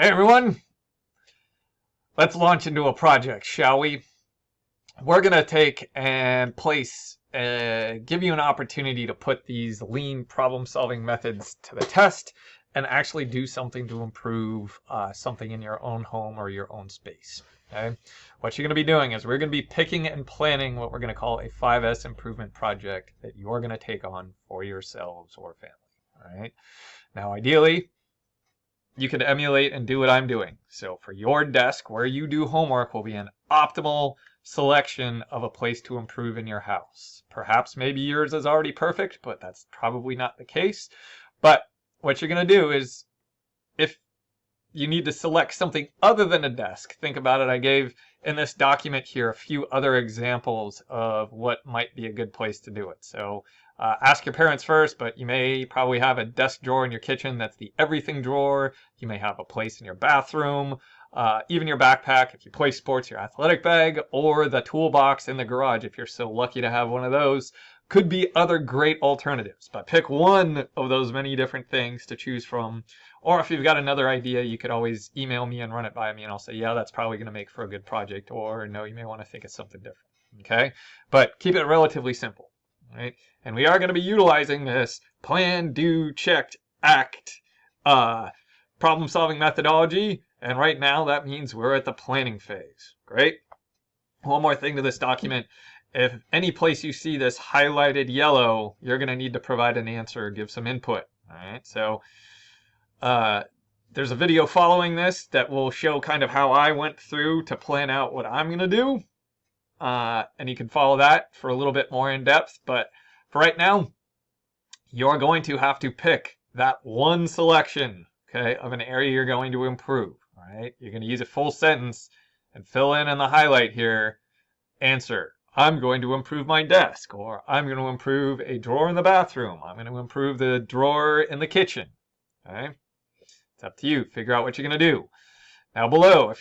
Hey everyone, let's launch into a project, shall we? We're going to take and give you an opportunity to put these lean problem-solving methods to the test and actually do something to improve something in your own home or your own space. Okay? What you're going to be doing is we're going to be picking and planning what we're going to call a 5S improvement project that you're going to take on for yourselves or family. All right? Now, ideally, you can emulate and do what I'm doing. So for your desk where you do homework will be an optimal selection of a place to improve in your house. Perhaps maybe yours is already perfect, but that's probably not the case. But what you're going to do is, if you need to select something other than a desk, think about it. I gave in this document here a few other examples of what might be a good place to do it. So ask your parents first, but you may probably have a desk drawer in your kitchen that's the everything drawer. You may have a place in your bathroom, even your backpack if you play sports, your athletic bag, or the toolbox in the garage if you're so lucky to have one of those. Could be other great alternatives, but pick one of those many different things to choose from. Or if you've got another idea, you could always email me and run it by me, and I'll say, yeah, that's probably going to make for a good project, or no, you may want to think of something different. Okay, but keep it relatively simple. Right? And we are going to be utilizing this plan, do, checked, act problem-solving methodology. And right now, that means we're at the planning phase. Great. One more thing to this document. If any place you see this highlighted yellow, you're going to need to provide an answer or give some input. All right. So there's a video following this that will show kind of how I went through to plan out what I'm going to do. And you can follow that for a little bit more in depth. But for right now, you're going to have to pick that one selection, okay, of an area you're going to improve. All right, you're going to use a full sentence and fill in the highlight here. Answer: I'm going to improve my desk, or I'm going to improve a drawer in the bathroom. I'm going to improve the drawer in the kitchen. Okay, it's up to you. Figure out what you're going to do. Now below,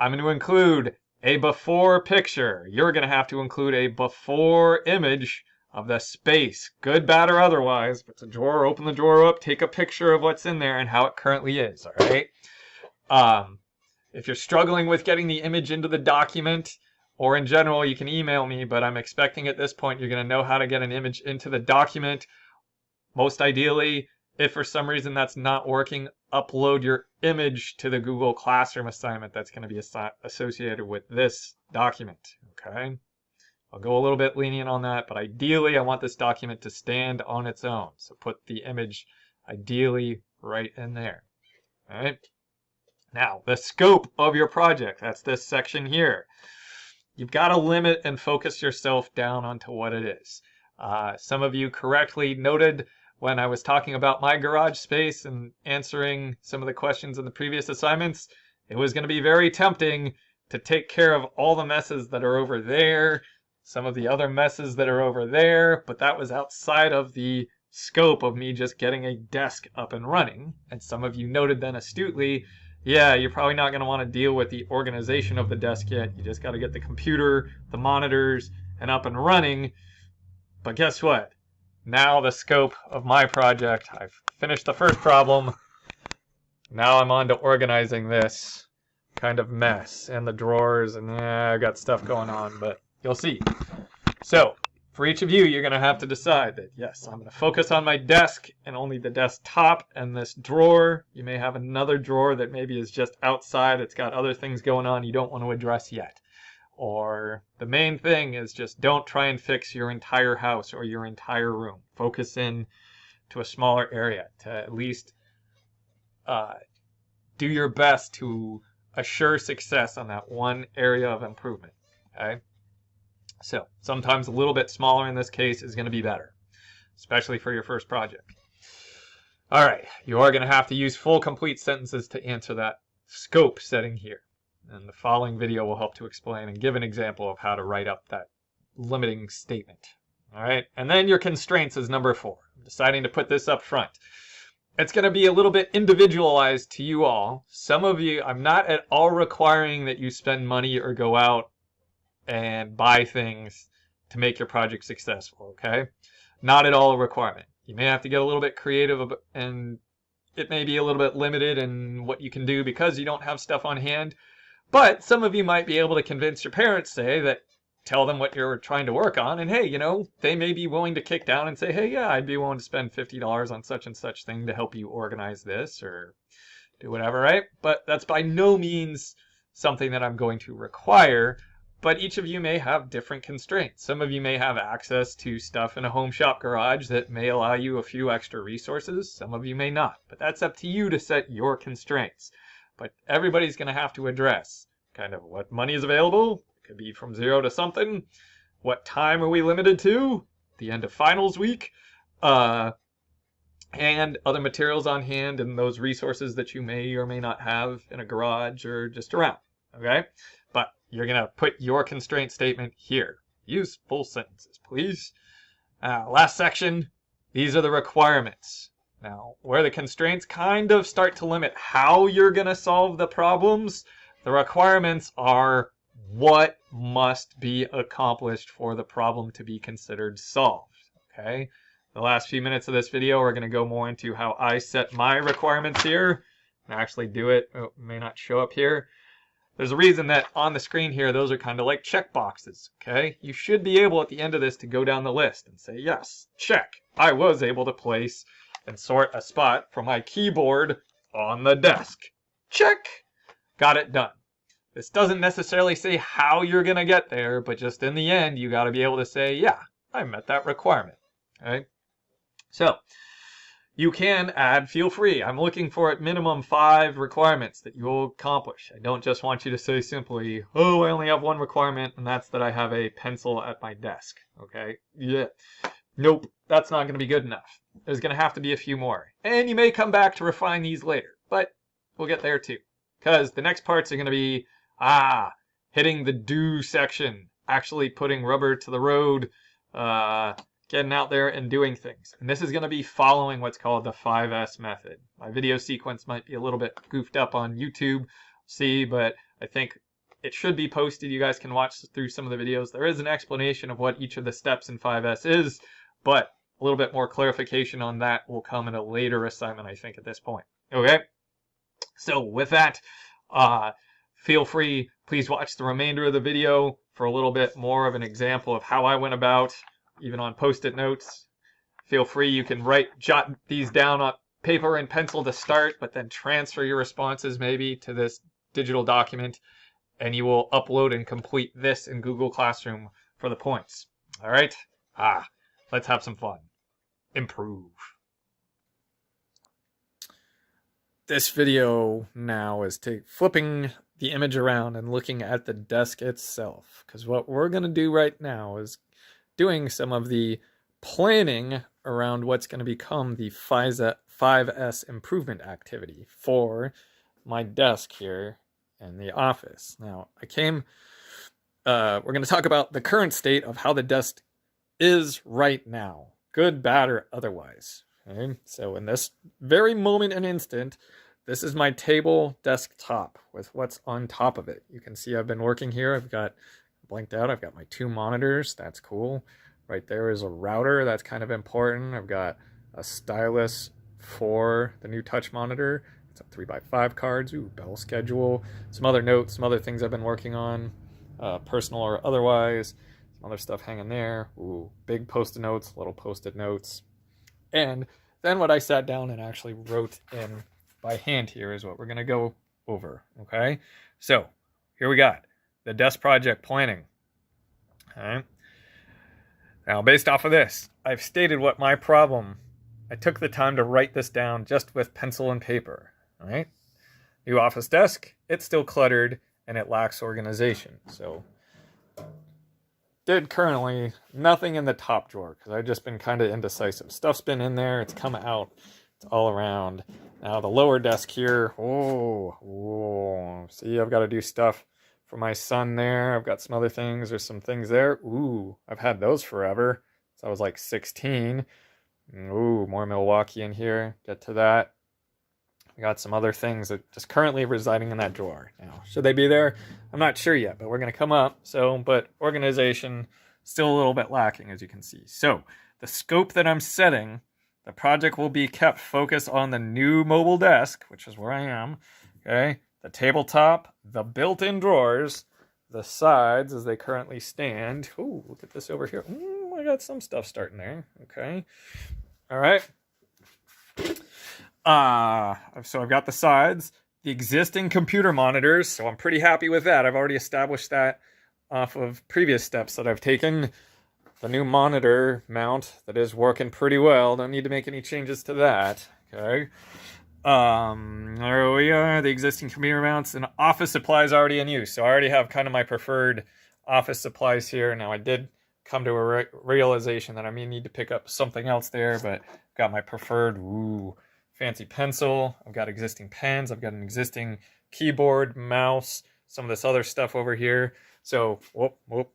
I'm going to include a before picture. You're going to have to include a before image of the space, good, bad, or otherwise. If it's a drawer, open the drawer up, take a picture of what's in there and how it currently is, all right? If you're struggling with getting the image into the document, or in general, you can email me, but I'm expecting at this point you're going to know how to get an image into the document. Most ideally, if for some reason that's not working, upload your image to the Google Classroom assignment that's going to be associated with this document, okay? I'll go a little bit lenient on that, but ideally I want this document to stand on its own. So put the image ideally right in there, all right? Now, the scope of your project, that's this section here. You've got to limit and focus yourself down onto what it is. Some of you correctly noted when I was talking about my garage space and answering some of the questions in the previous assignments, it was going to be very tempting to take care of all the messes that are over there, some of the other messes that are over there, but that was outside of the scope of me just getting a desk up and running. And some of you noted then astutely, yeah, you're probably not going to want to deal with the organization of the desk yet. You just got to get the computer, the monitors, and up and running. But guess what? Now the scope of my project, I've finished the first problem. Now I'm on to organizing this kind of mess and the drawers, and I've got stuff going on, but you'll see. So for each of you, you're going to have to decide that, yes, I'm going to focus on my desk and only the desktop and this drawer. You may have another drawer that maybe is just outside. It's got other things going on you don't want to address yet. Or the main thing is just don't try and fix your entire house or your entire room. Focus in to a smaller area to at least do your best to assure success on that one area of improvement. Okay? So sometimes a little bit smaller in this case is going to be better, especially for your first project. All right, you are going to have to use full complete sentences to answer that scope setting here. And the following video will help to explain and give an example of how to write up that limiting statement. All right, and then your constraints is number 4. I'm deciding to put this up front. It's going to be a little bit individualized to you all. Some of you, I'm not at all requiring that you spend money or go out and buy things to make your project successful, okay? Not at all a requirement. You may have to get a little bit creative and it may be a little bit limited in what you can do because you don't have stuff on hand. But some of you might be able to convince your parents, say, that tell them what you're trying to work on, and hey, you know, they may be willing to kick down and say, hey, yeah, I'd be willing to spend $50 on such and such thing to help you organize this or do whatever, right? But that's by no means something that I'm going to require, but each of you may have different constraints. Some of you may have access to stuff in a home shop garage that may allow you a few extra resources. Some of you may not, but that's up to you to set your constraints. But everybody's going to have to address kind of what money is available. It could be from 0 to something. What time are we limited to? The end of finals week. And other materials on hand and those resources that you may or may not have in a garage or just around, okay? But you're going to put your constraint statement here. Use full sentences, please. Last section, these are the requirements. Now, where the constraints kind of start to limit how you're going to solve the problems, the requirements are what must be accomplished for the problem to be considered solved, okay? The last few minutes of this video, we're going to go more into how I set my requirements here and actually do it. Oh, it may not show up here. There's a reason that on the screen here, those are kind of like check boxes, okay? You should be able at the end of this to go down the list and say, yes, check. I was able to place and sort a spot for my keyboard on the desk. Check. Got it done. This doesn't necessarily say how you're going to get there, but just in the end, you got to be able to say, yeah, I met that requirement, okay? So, you can add, feel free. I'm looking for at minimum 5 requirements that you'll accomplish. I don't just want you to say simply, oh, I only have 1 requirement, and that's that I have a pencil at my desk, okay? Yeah. Nope, that's not going to be good enough. There's going to have to be a few more. And you may come back to refine these later, but we'll get there too. Because the next parts are going to be, hitting the do section, actually putting rubber to the road, getting out there and doing things. And this is going to be following what's called the 5S method. My video sequence might be a little bit goofed up on YouTube, see, but I think it should be posted. You guys can watch through some of the videos. There is an explanation of what each of the steps in 5S is, but a little bit more clarification on that will come in a later assignment, I think, at this point. Okay? So with that, feel free, please watch the remainder of the video for a little bit more of an example of how I went about, even on post-it notes. Feel free, you can jot these down on paper and pencil to start, but then transfer your responses maybe to this digital document, and you will upload and complete this in Google Classroom for the points. All right? Let's have some fun. Improve. This video now is flipping the image around and looking at the desk itself, because what we're going to do right now is doing some of the planning around what's going to become the 5S improvement activity for my desk here in the office. Now, we're going to talk about the current state of how the desk is right now, good, bad, or otherwise. Okay? So in this very moment and instant, this is my table desktop with what's on top of it. You can see I've been working here. I've got blanked out. I've got my 2 monitors. That's cool. Right there is a router. That's kind of important. I've got a stylus for the new touch monitor. It's a 3x5 cards. Ooh, bell schedule. Some other notes, some other things I've been working on, personal or otherwise. Some other stuff hanging there. Ooh, big post-it notes, little post-it notes. And then what I sat down and actually wrote in by hand here is what we're going to go over, okay? So, here we got the desk project planning. All right. Now, based off of this, I've stated what my problem. I took the time to write this down just with pencil and paper. All right. New office desk. It's still cluttered and it lacks organization. So, did currently nothing in the top drawer because I've just been kind of indecisive. Stuff's been in there. It's come out. It's all around. Now the lower desk here. Oh. See, I've got to do stuff for my son there. I've got some other things. There's some things there. Ooh, I've had those forever. So I was like 16. Ooh, more Milwaukee in here. Get to that. I got some other things that just currently residing in that drawer. Now, should they be there? I'm not sure yet, but we're going to come up. So, but organization still a little bit lacking, as you can see. So the scope that I'm setting, The project will be kept focused on the new mobile desk, which is where I am. Okay, the tabletop, the built-in drawers, the sides as they currently stand. Ooh, look at this over here. Ooh, I got some stuff starting there. Okay, all right. So I've got the sides, the existing computer monitors, so I'm pretty happy with that. I've already established that off of previous steps that I've taken. The new monitor mount that is working pretty well. Don't need to make any changes to that. Okay. There we are. The existing computer mounts and office supplies already in use. So I already have kind of my preferred office supplies here. Now I did come to a realization that I may need to pick up something else there, but I've got my preferred fancy pencil. I've got existing pens. I've got an existing keyboard, mouse, some of this other stuff over here. So whoop.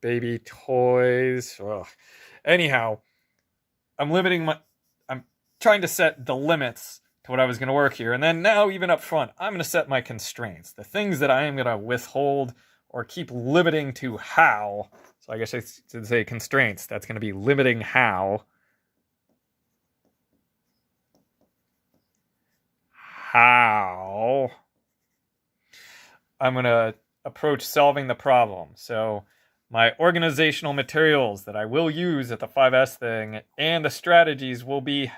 Baby toys. Ugh. Anyhow, I'm trying to set the limits to what I was going to work here. And then now, even up front, I'm going to set my constraints. The things that I am going to withhold or keep limiting to how. So I guess I should say constraints. That's going to be limiting how. How I'm going to approach solving the problem. So my organizational materials that I will use at the 5S thing and the strategies will be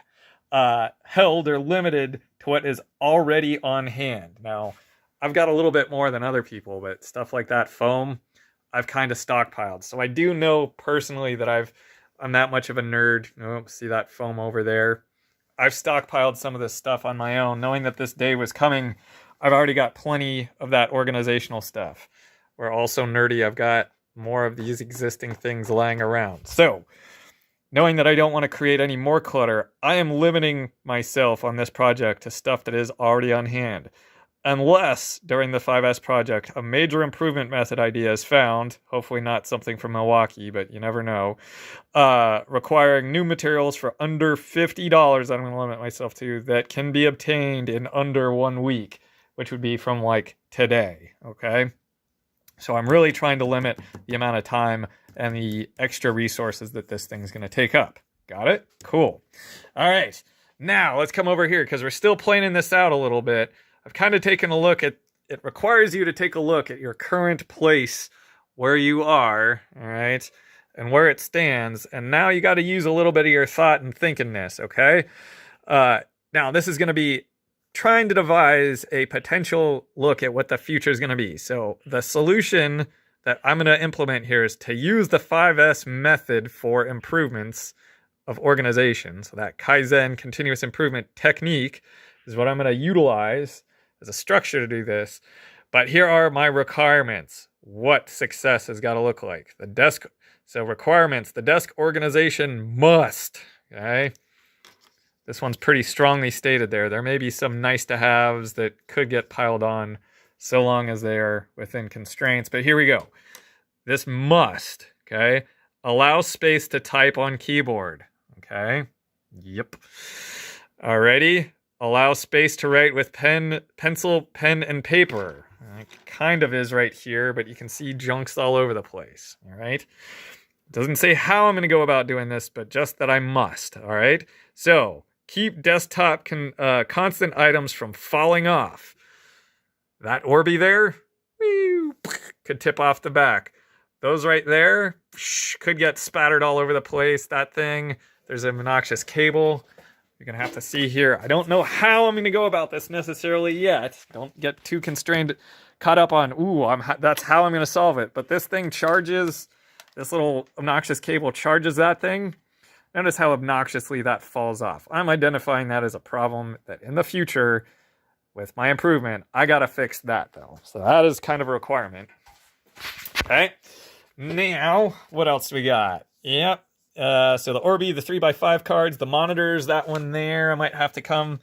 held or limited to what is already on hand. Now, I've got a little bit more than other people, but stuff like that foam, I've kind of stockpiled. So I do know personally that I'm that much of a nerd. Oh, see that foam over there? I've stockpiled some of this stuff on my own, knowing that this day was coming. I've already got plenty of that organizational stuff. We're also nerdy. I've got more of these existing things lying around. So, knowing that I don't want to create any more clutter, I am limiting myself on this project to stuff that is already on hand. Unless, during the 5S project, a major improvement method idea is found, hopefully not something from Milwaukee, but you never know, requiring new materials for under $50 I'm going to limit myself to, that can be obtained in under 1 week, which would be from like today, okay? So I'm really trying to limit the amount of time and the extra resources that this thing's going to take up. Got it? Cool. All right. Now let's come over here because we're still planning this out a little bit. I've kind of taken a look at, it requires you to take a look at your current place where you are, all right, and where it stands. And now you got to use a little bit of your thought and thinkingness, okay? Now this is going to be trying to devise a potential look at what the future is going to be. So the solution that I'm going to implement here is to use the 5S method for improvements of organization. So that Kaizen continuous improvement technique is what I'm going to utilize as a structure to do this. But here are my requirements. What success has got to look like. The desk. So requirements, the desk organization must, okay? This one's pretty strongly stated there. There may be some nice to haves that could get piled on so long as they are within constraints. But here we go. This must, okay, allow space to type on keyboard. Okay. Yep. Alrighty. Allow space to write with pencil, pen, and paper. It kind of is right here, but you can see junks all over the place. All right. Doesn't say how I'm going to go about doing this, but just that I must. All right. So keep desktop constant items from falling off. That Orbi there could tip off the back. Those right there could get spattered all over the place. That thing, there's an obnoxious cable. You're going to have to see here. I don't know how I'm going to go about this necessarily yet. Don't get too caught up on, that's how I'm going to solve it. But this thing charges, this little obnoxious cable charges that thing. Notice how obnoxiously that falls off. I'm identifying that as a problem that in the future, with my improvement, I got to fix that though. So that is kind of a requirement. Okay. Now, what else do we got? Yep. So the Orbi, the 3x5 cards, the monitors, that one there, I might have to come,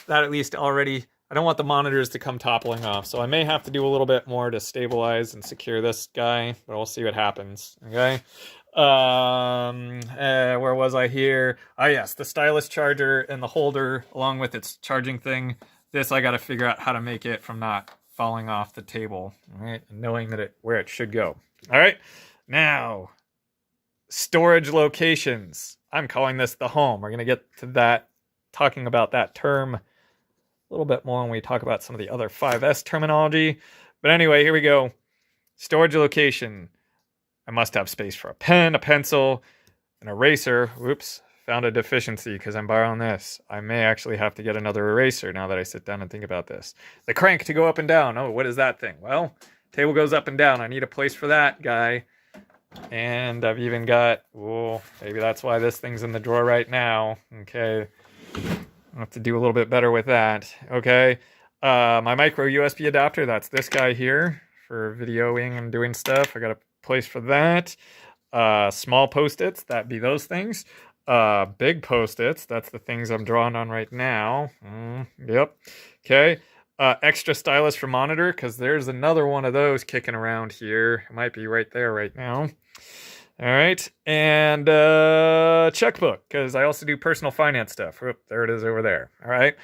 that at least already, I don't want the monitors to come toppling off. So I may have to do a little bit more to stabilize and secure this guy, but we'll see what happens. Okay. Where was I here? Ah, yes, the stylus charger and the holder along with its charging thing. This, I got to figure out how to make it from not falling off the table, all right, and knowing that where it should go. All right, now storage locations. I'm calling this the home. We're going to get to that, talking about that term a little bit more when we talk about some of the other 5S terminology. But anyway, here we go. Storage location. I must have space for a pen, a pencil, an eraser. Whoops, found a deficiency because I'm borrowing this. I may actually have to get another eraser now that I sit down and think about this. The crank to go up and down. Oh, what is that thing? Well, table goes up and down. I need a place for that guy. And I've even got, oh, maybe that's why this thing's in the drawer right now. Okay, I'll have to do a little bit better with that. Okay, my micro USB adapter, that's this guy here for videoing and doing stuff. I got a place for that. Small post-its, that'd be those things. Big post-its, that's the things I'm drawing on right now. Yep. Okay. Extra stylus for monitor, because there's another one of those kicking around here. It might be right there right now. All right. And checkbook, because I also do personal finance stuff. Oop, there it is over there. All right.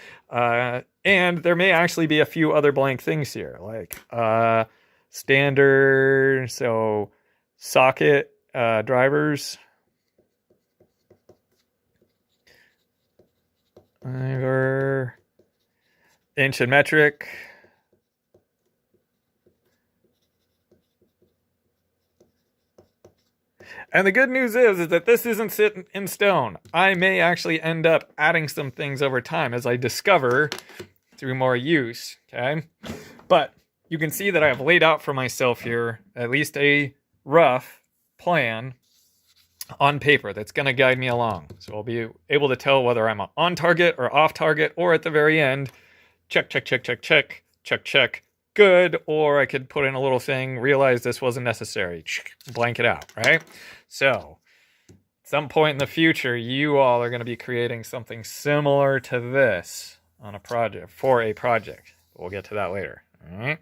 And there may actually be a few other blank things here, like standard, so socket drivers. Over inch and metric. And the good news is that this isn't set in stone. I may actually end up adding some things over time as I discover through more use, okay? But you can see that I have laid out for myself here at least a rough plan on paper that's going to guide me along. So I'll be able to tell whether I'm on target or off target, or at the very end, check, check, check, check, check, check, check, good. Or I could put in a little thing, realize this wasn't necessary, blank it out, right? So at some point in the future, you all are going to be creating something similar to this on a project, for a project. We'll get to that later, all right?